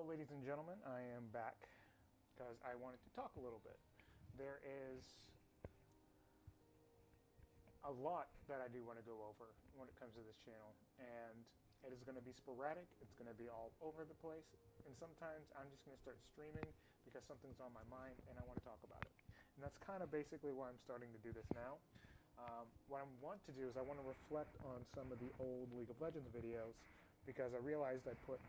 Well, ladies and gentlemen, I am back because I wanted to talk a little bit. There is a lot that I do want to go over when it comes to this channel, and it is going to be sporadic. It's going to be all over the place, and sometimes I'm just going to start streaming because something's on my mind and I want to talk about it. And that's kind of basically why I'm starting to do this now. What I want to do is I want to reflect on some of the old League of Legends videos because I realized I put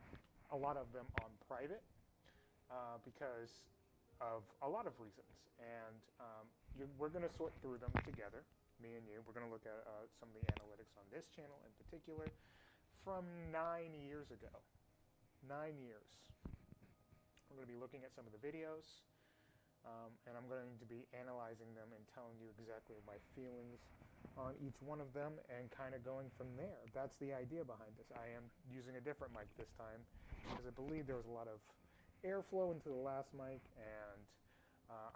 a lot of them on private because of a lot of reasons. And we're going to sort through them together, me and you. We're going to look at some of the analytics on this channel in particular from 9 years ago. 9 years. We're going to be looking at some of the videos, and I'm going to be analyzing them and telling you exactly my feelings on each one of them and kind of going from there. That's the idea behind this. I am using a different mic this time because I believe there was a lot of airflow into the last mic, and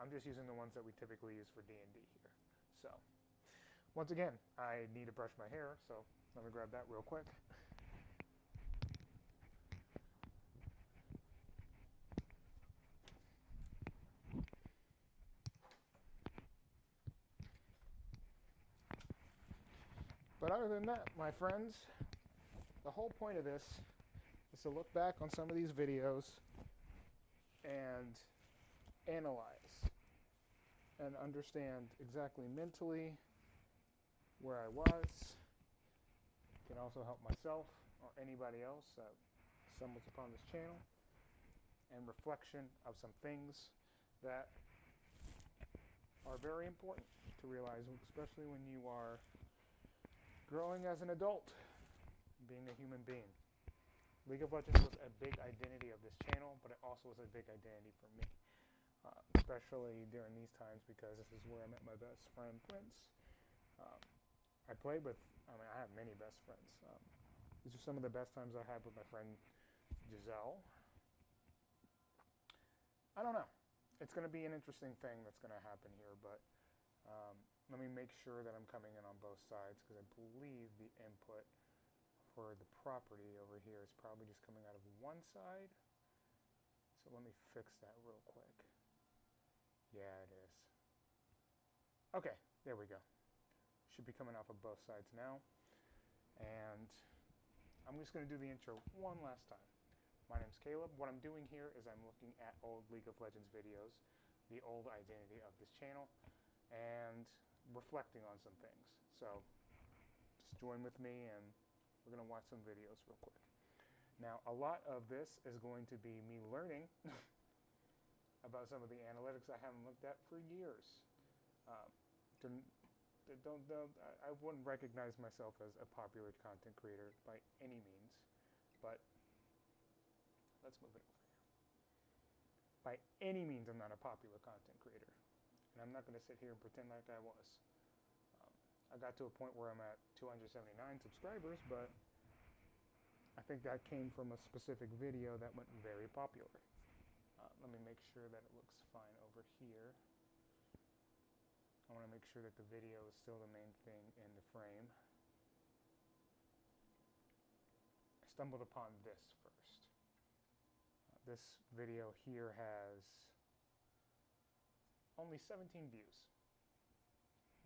I'm just using the ones that we typically use for D&D here. So, once again, I need to brush my hair, so let me grab that real quick. But other than that, my friends, the whole point of this is to look back on some of these videos and analyze and understand exactly mentally where I was. It can also help myself or anybody else that stumbles upon this channel, and reflection of some things that are very important to realize, especially when you are growing as an adult, being a human being. League of Legends was a big identity of this channel, but it also was a big identity for me, especially during these times because this is where I met my best friend, Prince. I played with, I have many best friends. These are some of the best times I had with my friend Giselle. I don't know. It's going to be an interesting thing that's going to happen here, but let me make sure that I'm coming in on both sides because I believe the input for the property over here is probably just coming out of one side. So let me fix that real quick. Yeah, it is. Okay, there we go. Should be coming off of both sides now. And I'm just going to do the intro one last time. My name's Caleb. What I'm doing here is I'm looking at old League of Legends videos, the old identity of this channel, and reflecting on some things. So just join with me and we're going to watch some videos real quick. Now, a lot of this is going to be me learning about some of the analytics I haven't looked at for years. I wouldn't recognize myself as a popular content creator by any means, but let's move it over here. By any means, I'm not a popular content creator, and I'm not going to sit here and pretend like I was. I got to a point where I'm at 279 subscribers, but I think that came from a specific video that went very popular. Let me make sure that it looks fine over here. I want to make sure that the video is still the main thing in the frame. I stumbled upon this first. This video here has only 17 views.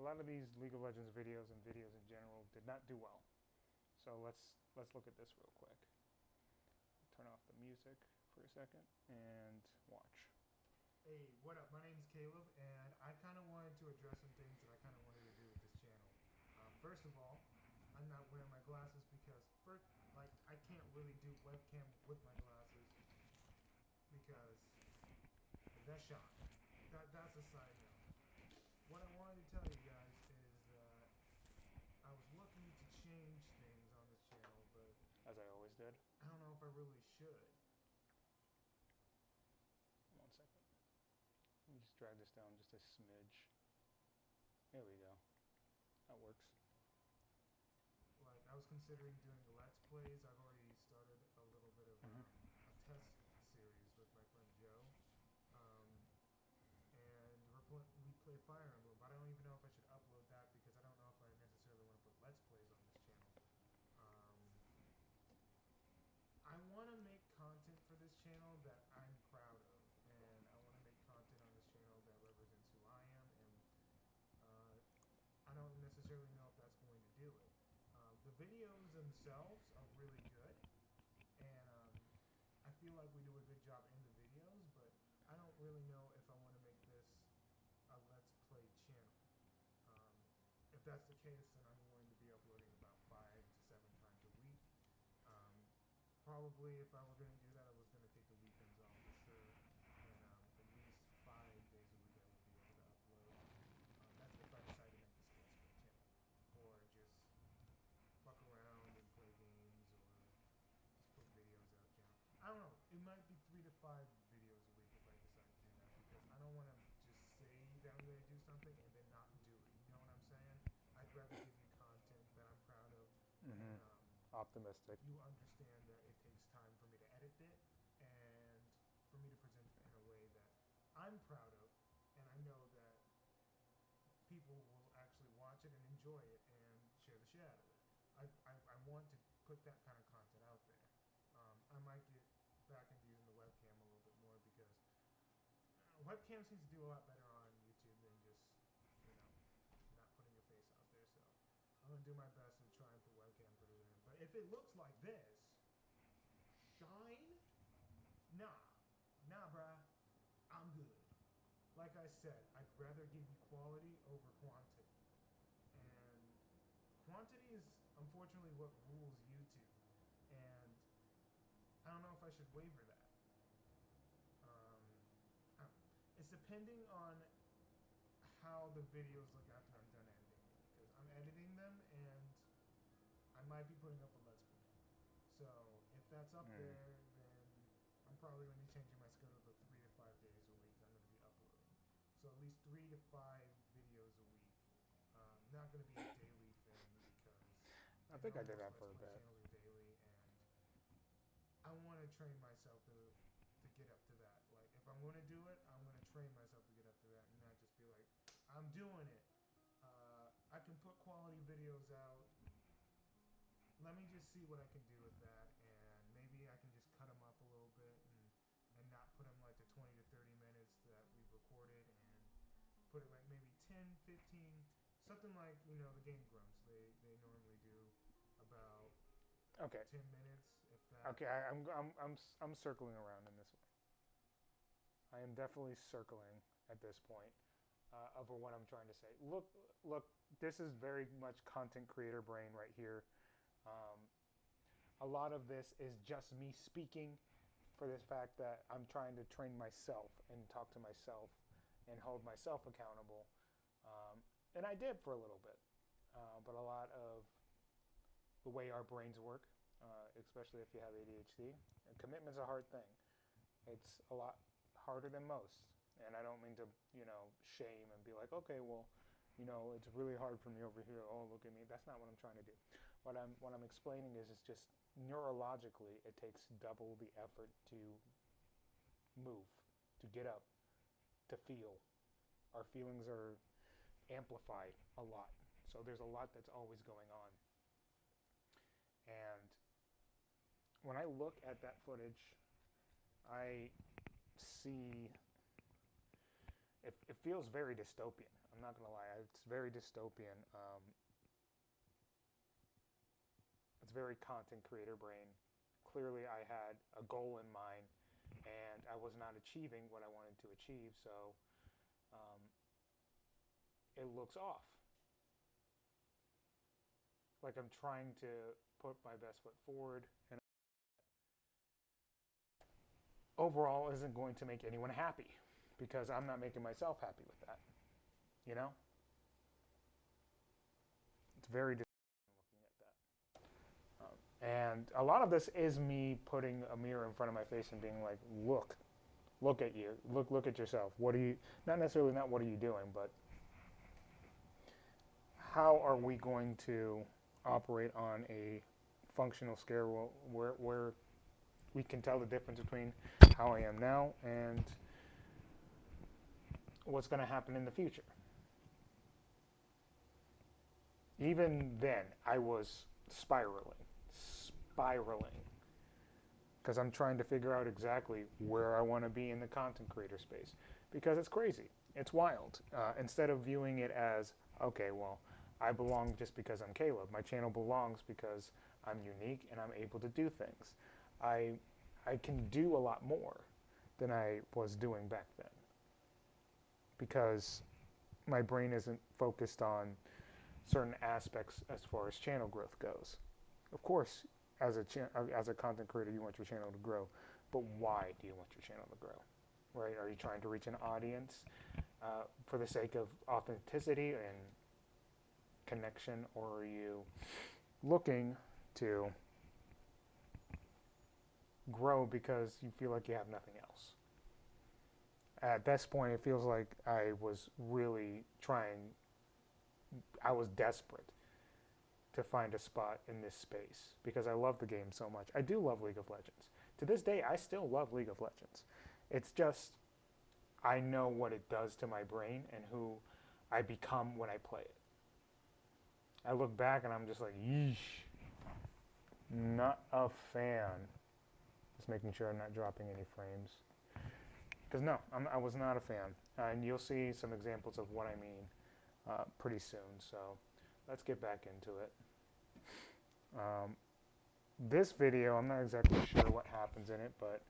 A lot of these League of Legends videos and videos in general did not do well. So let's look at this real quick. Turn off the music for a second and watch. Hey, what up? My name is Caleb, and I kind of wanted to address some things that I kind of wanted to do with this channel. First of all, I'm not wearing my glasses because, I can't really do webcam with my glasses because that's shot. That's a side note. What I wanted to tell you guys is I was looking to change things on this channel, but As I always did. I don't know if I really should. 1 second. Let me just drag this down just a smidge. There we go. That works. Like, I was considering doing Let's Plays. I've already started a little bit of a test series with my friend Joe. And we play Fire Emblem, but I don't even know if I should upload that because I don't know if I necessarily want to put Let's Plays on this channel. I want to make content for this channel that necessarily know if that's going to do it. The videos themselves are really good, and I feel like we do a good job in the videos, but I don't really know if I want to make this a Let's Play channel. Um, if that's the case, then I'm going to be uploading about 5 to 7 times a week. Um, Probably if I were going to do that, I was going to take the weekends off for sure, and at least 5 days a week I would be able to upload. That's if I decide to make this a Let's Play channel, or just fuck around and play games, or just put videos out channel. I don't know. It might be 3 to 5 videos a week if I decide to do that, because I don't want to just say that I'm going to do something and then not do it. You know what I'm saying? I'd rather give you content that I'm proud of, and Optimistic. you understand that it takes time for me to edit it and for me to present it in a way that I'm proud of, and I know that people will actually watch it and enjoy it and share the shit out of it. I want to put that kind of content out there. I might get back into using the webcam a little bit more, because webcam seems to do a lot better on YouTube than just, you know, not putting your face out there. So I'm gonna do my best to try and put webcam footage in. But if it looks like this, shine, nah, bruh, I'm good. Like I said, I'd rather give you quality over quantity, and quantity is unfortunately what rules YouTube, and I don't know if I should waver that. It's depending on how the videos look after I'm done editing them, because I'm editing them and I might be putting up a Let's Play. So if that's up there, then I'm probably going to be changing my schedule to 3 to 5 days a week I'm going to be uploading. So at least 3 to 5 videos a week. Not going to be a daily thing, because I think I know did that most for a Let's Play bit. channels are daily, and I want to train myself to get up to that. Like, if I'm going to do it, I'm going to train myself to get up to that, and not just be like, I'm doing it. I can put quality videos out. Let me just see what I can do with that, and maybe I can just cut them up a little bit, and not put them like the 20 to 30 minutes that we've recorded, and put it like maybe 10, 15, something like, you know, the Game Grumps. They normally do about Okay. 10 minutes, if that. Okay. I'm circling around in this one. I am definitely circling at this point over what I'm trying to say. Look. This is very much content creator brain right here. A lot of this is just me speaking for this fact that I'm trying to train myself and talk to myself and hold myself accountable. And I did for a little bit. But a lot of the way our brains work, especially if you have ADHD, and commitment's a hard thing. It's a lot harder than most. And I don't mean to, shame and be like, okay, well, it's really hard for me over here. Oh, look at me. That's not what I'm trying to do. What I'm explaining is it's just neurologically, it takes double the effort to move, to get up, to feel. Our feelings are amplified a lot. So there's a lot that's always going on. And when I look at that footage, I see it feels very dystopian. I'm not going to lie. It's very dystopian. It's very content creator brain. Clearly, I had a goal in mind, and I was not achieving what I wanted to achieve, so it looks off. Like I'm trying to put my best foot forward, and overall isn't going to make anyone happy, because I'm not making myself happy with that. You know? It's very disappointing looking at that. And a lot of this is me putting a mirror in front of my face and being like, look at you. Look at yourself. What are you, not necessarily not what are you doing, but how are we going to operate on a functional scale where we can tell the difference between how I am now and what's going to happen in the future. Even then, I was spiraling, because I'm trying to figure out exactly where I want to be in the content creator space, because it's crazy. It's wild. Instead of viewing it as, okay, well, I belong just because I'm Caleb. My channel belongs because I'm unique and I'm able to do things. I, I can do a lot more than I was doing back then because my brain isn't focused on certain aspects as far as channel growth goes. Of course, as a content creator, you want your channel to grow, but why do you want your channel to grow? Right? Are you trying to reach an audience for the sake of authenticity and connection, or are you looking to grow because you feel like you have nothing else? At this point, it feels like I was really trying, I was desperate to find a spot in this space because I love the game so much. I do love League of Legends. To this day, I still love League of Legends. It's just, I know what it does to my brain and who I become when I play it. I look back and I'm just like, yeesh, not a fan. Just making sure I'm not dropping any frames. Because no, I was not a fan. And you'll see some examples of what I mean pretty soon. So let's get back into it. This video, I'm not exactly sure what happens in it, but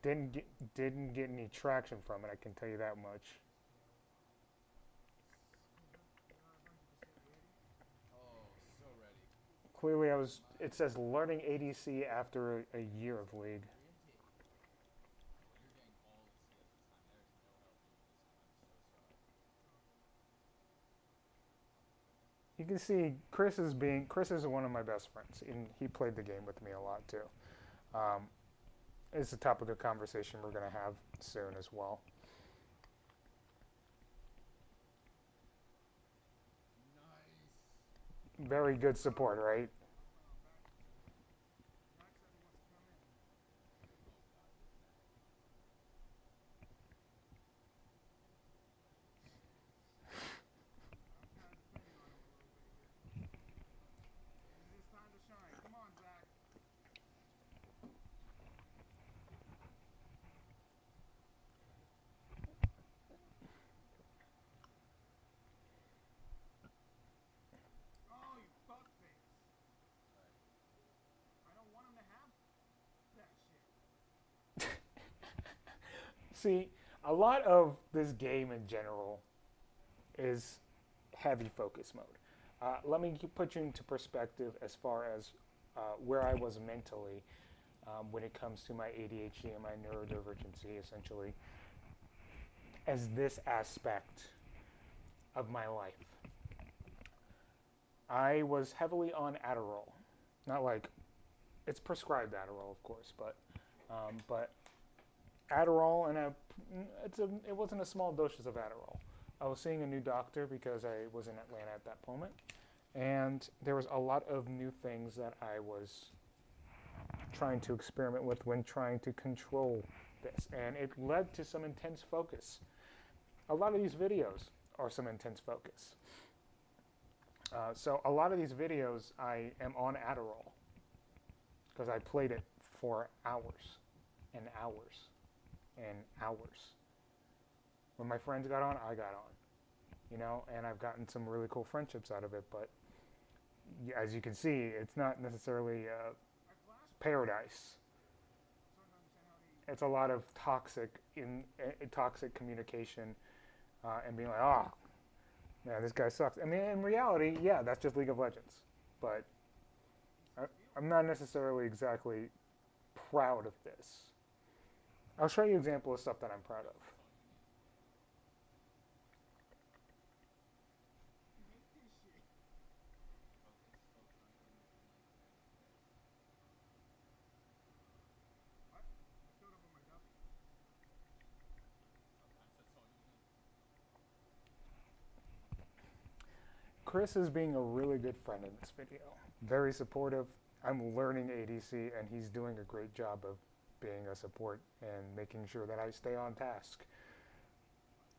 didn't get any traction from it, I can tell you that much. Clearly it says learning ADC after a year of League. You can see Chris is one of my best friends, and he played the game with me a lot too. It's a topic of conversation we're going to have soon as well. Nice. Very good support, right? See, a lot of this game in general is heavy focus mode. Let me put you into perspective as far as where I was mentally when it comes to my ADHD and my neurodivergency, essentially, as this aspect of my life. I was heavily on Adderall. Not like, it's prescribed Adderall, of course, but Adderall, and it wasn't a small doses of Adderall. I was seeing a new doctor because I was in Atlanta at that moment, and there was a lot of new things that I was trying to experiment with when trying to control this, and it led to some intense focus. A lot of these videos are some intense focus. So a lot of these videos I am on Adderall because I played it for hours and hours and hours. When my friends got on, I got on, you know, and I've gotten some really cool friendships out of it, but as you can see, it's not necessarily paradise. It's a lot of toxic communication and being like, oh, man, this guy sucks. I mean, in reality, yeah, that's just League of Legends, but I'm not necessarily exactly proud of this. I'll show you an example of stuff that I'm proud of. Chris is being a really good friend in this video. Very supportive. I'm learning ADC, and he's doing a great job of being a support and making sure that I stay on task.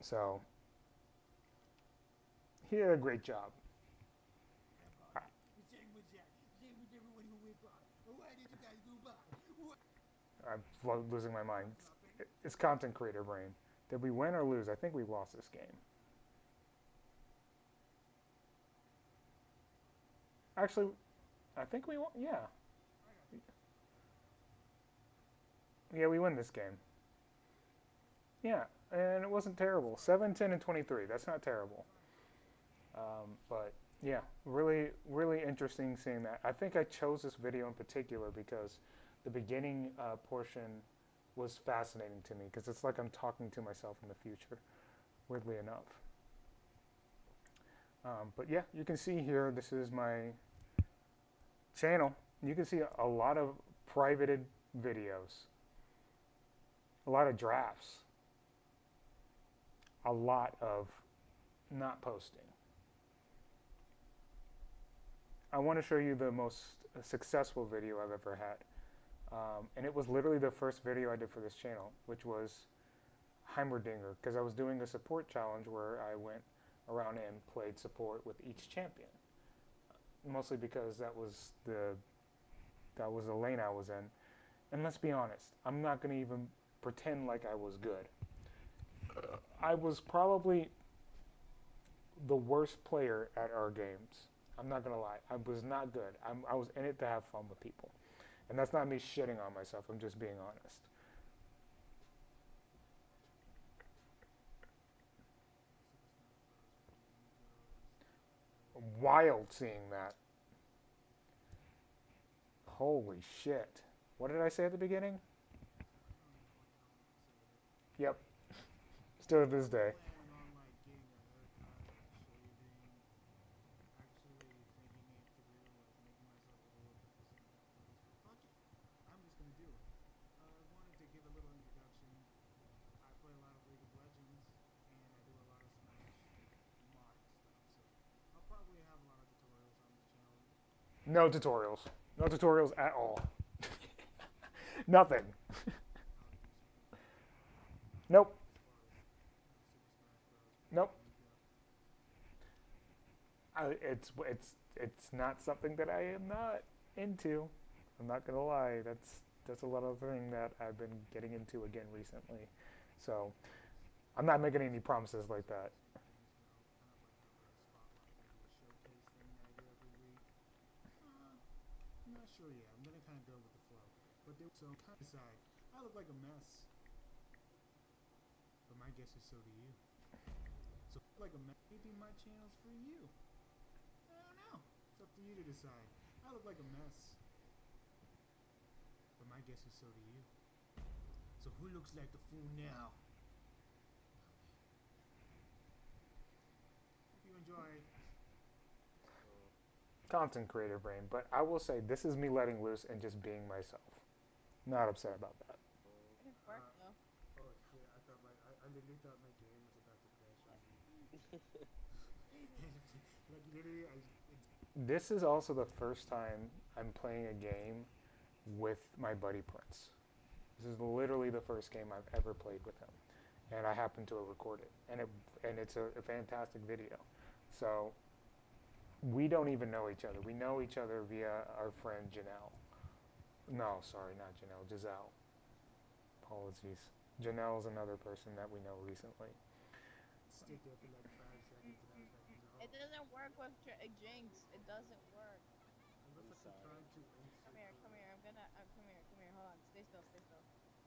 So, he did a great job. I'm losing my mind. It's content creator brain. Did we win or lose? I think we lost this game. Actually, I think we won. Yeah, I got you. yeah, we win this game. Yeah, and it wasn't terrible. 7, 10, and 23. That's not terrible. Fine. But yeah, really, really interesting seeing that. I think I chose this video in particular because the beginning portion was fascinating to me because it's like I'm talking to myself in the future, weirdly enough. But yeah, you can see here, this is my channel. You can see a lot of privated videos, a lot of drafts, a lot of not posting. I want to show you the most successful video I've ever had. And it was literally the first video I did for this channel, which was Heimerdinger, because I was doing a support challenge where I went around and played support with each champion. Mostly because that was the lane I was in. And let's be honest, I'm not going to even pretend like I was good. I was probably the worst player at our games. I'm not going to lie. I was not good. I was in it to have fun with people. And that's not me shitting on myself. I'm just being honest. Wild seeing that. Holy shit. What did I say at the beginning? Yep. Still to this day. Planning on like getting a haircut, shaving, actually thinking it through, like making myself a little bit presentable for this. But fuck it, I'm just gonna do it. I wanted to give a little introduction. I play a lot of League of Legends, and I do a lot of Smash modding stuff. So I'll probably have a lot of tutorials on this channel. No tutorials. No tutorials at all. Nothing. How to do Super Nope. as far as Super Smash Bros. Nope. Amiga. It's not something that I am not into. I'm not gonna lie. That's a lot of thing that I've been getting into again recently. So I'm not making any promises like that. Things, kind of like have a spotlight video showcase thing that I do every week. I'm not sure yet. I'm gonna kind of go with the flow. But there, so kind of decide. I look like a mess, but my guess is so do you. So like a mess, maybe my channel's for you. I don't know. It's up to you to decide. I look like a mess, but my guess is so do you. So who looks like the fool now? Hope you enjoy. Content creator brain. But I will say this is me letting loose and just being myself. Not upset about that. It worked though. Oh shit! I thought I literally thought my game was about to crash on me. Like literally, This is also the first time I'm playing a game with my buddy Prince. This is literally the first game I've ever played with him, and I happen to record it, and it's a fantastic video. So we don't even know each other. We know each other via our friend Janelle. No, sorry, not Janelle. Giselle. Apologies. Janelle's another person that we know recently. stick there for like 5 seconds and I was like, no. It doesn't work with Jinx. It doesn't work. Unless I'm I'm sorry. trying to Come here, come here. I'm gonna. Come here. Hold on. Stay still. Stay still.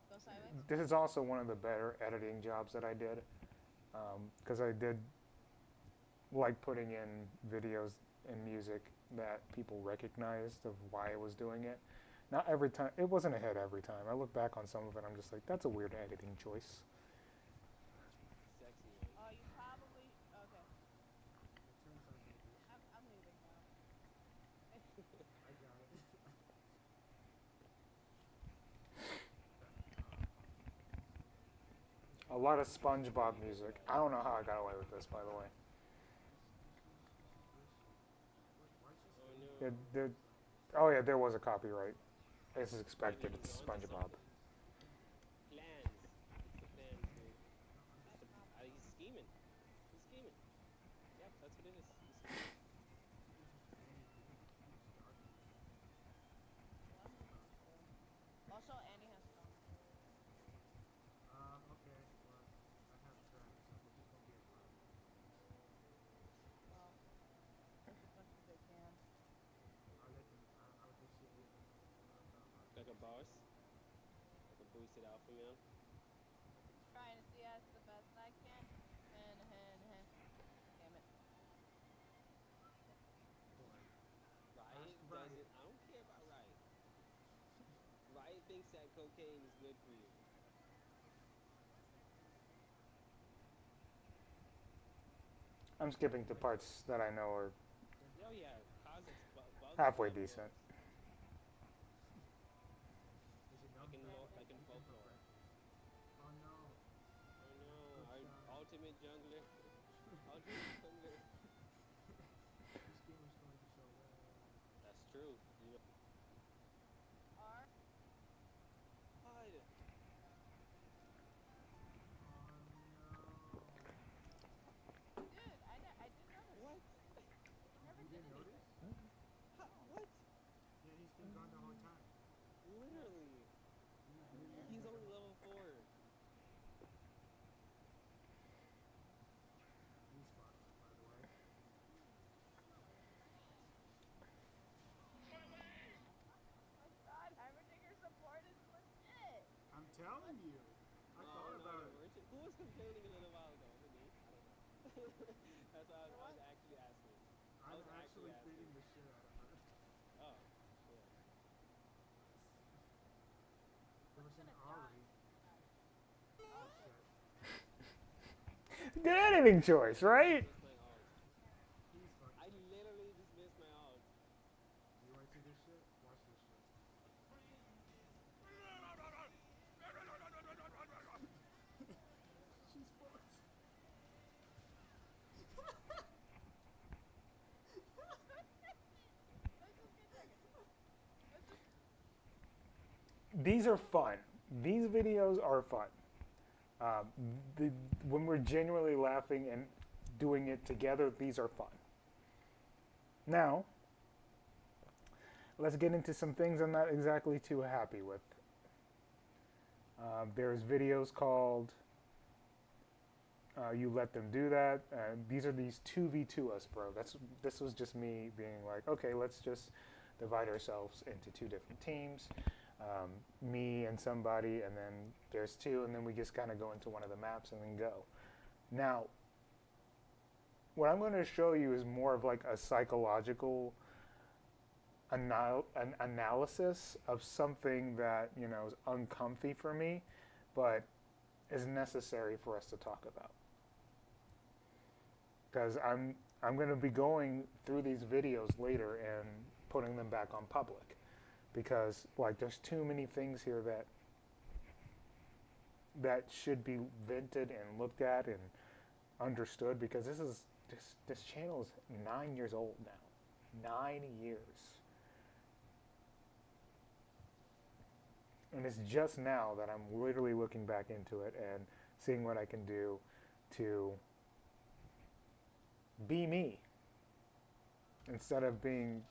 Go sideways. This is also one of the better editing jobs that I did, because I did like putting in videos and music that people recognized of why I was doing it. Not every time. It wasn't a hit every time. I look back on some of it, I'm just like, that's a weird editing choice. Sexy one. Oh, you probably. Okay. It turns out maybe I'm leaving now. I got it. A lot of SpongeBob music. I don't know how I got away with this, by the way. Oh no. Oh yeah, there was a copyright. As expected, it's SpongeBob. Plans. The plans, dude. He's scheming. He's scheming. Yep, that's what it is. He's scheming. Also, Annie has phone. Okay, well, I have track, so we're just gonna be a private. Well, as much as they can. a boss. I can boost it out for you. Trying to CS the best I can. Damn it. Boy, Riot ask doesn't. Riot. I don't care about Riot. Riot thinks that cocaine is good for you. I'm skipping to parts that I know are Yo, yeah, causes bugs halfway love decent. bugs. There's a numbpad Like in and folklore. imperfected. Oh no. Oh no, Good our try. ultimate jungler, ultimate jungler. This game is going so bad. That's true. You know R. what? Oh no. Dude, I didn't notice. What? He never You did didn't notice? anything. No. What? Yeah, he's been gone the whole time. Literally. He's literally He's been only gone. level 4. He's fucked, by the way. Oh my god, Heimerdinger support is legit. I'm telling you. I No, thought no, about no. it. Who was complaining a little while ago? Was it me? I don't know. That's why For I what? was actually asking. I I'm was actually actually asking. feeding the shit out of her. Oh, shit. There was I'm an gonna die. Ari. Oh Oh. shit. Good editing choice, I just right? missed my ult. He's fucked. I literally just missed my ult. You wanna see this shit? Watch this shit. She's fucked. Let's just get second. Let's just. These are fun. These videos are fun. Um, the, when we're genuinely laughing and doing it together, these are fun. Now, let's get into some things I'm not exactly too happy with. There's videos called "You Let Them Do That." These are these 2v2 us, bro. This was just me being like, okay, let's just divide ourselves into two different teams. Me and somebody, and then there's two, and then we just kind of go into one of the maps and then go. Now, what I'm going to show you is more of like a psychological an analysis of something that is uncomfy for me, but is necessary for us to talk about. Because I'm going to be going through these videos later and putting them back on public, because like there's too many things here that should be vented and looked at and understood, because this channel is 9 years old now. 9 years. And it's just now that I'm literally looking back into it and seeing what I can do to be me instead of being